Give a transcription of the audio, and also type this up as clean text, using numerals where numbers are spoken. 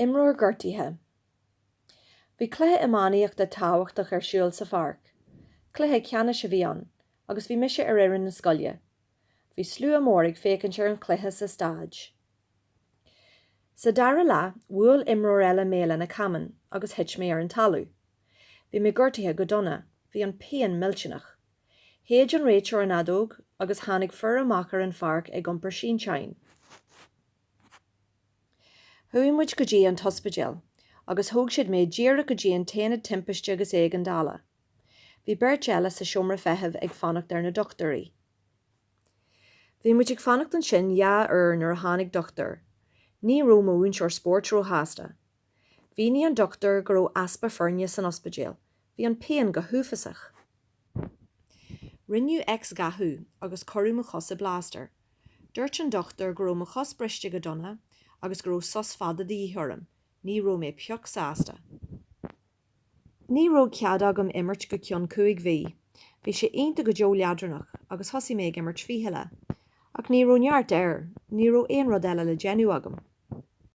Imreoir Gortaithe. Bhí cluiche imánaíocht de tábhachtach ar siúl sa pharc. Cluiche ceanna sa bhí ann, agus bhí mise ar éireann na scoile. Bhí slú amór ag féacann an cluiche sa stáid. Sa dara lá, bhuail Imreoir eile méla na caman, agus hit mé ar an talú. Bhí mé Gortaithe go donna, bhí an pean milteanach. Héad an réiteoir an adóg, agus tháinig fur amach ar an pharc ag iompar Sínseáin. Thuaim muid go dtí an tospidéal, agus thug siad méid díreach go dtí an taine timpiste agus éag an dála. Bhí beirt eile sa siomra feitheamh ag fannacht ar na dochtarí. Bhí muid ag fannacht an sin ja nuair a tháinig dochtar. Ní raibh múin seoir spórt ró háasta. Bhí ní an dochtar go raibh aspa feirne san ospidéal. Bhí an pean go thuúfasach. Rinneadh ex gathú agus choirú mo chos a bláster. Dúirt an dochtar go raibh mo chos briste go donna agus go raibh sos fada dí thuirm. Ní raibh mé peoch sásta. Ní raibh cead agam imirt go cionn 5 mhí. Bhí sé aonanta go deo leadrannach agus thosaigh mé imirt fiche le. Ach ní raibh neart air, ní raibh aon rud eile le déanú agam.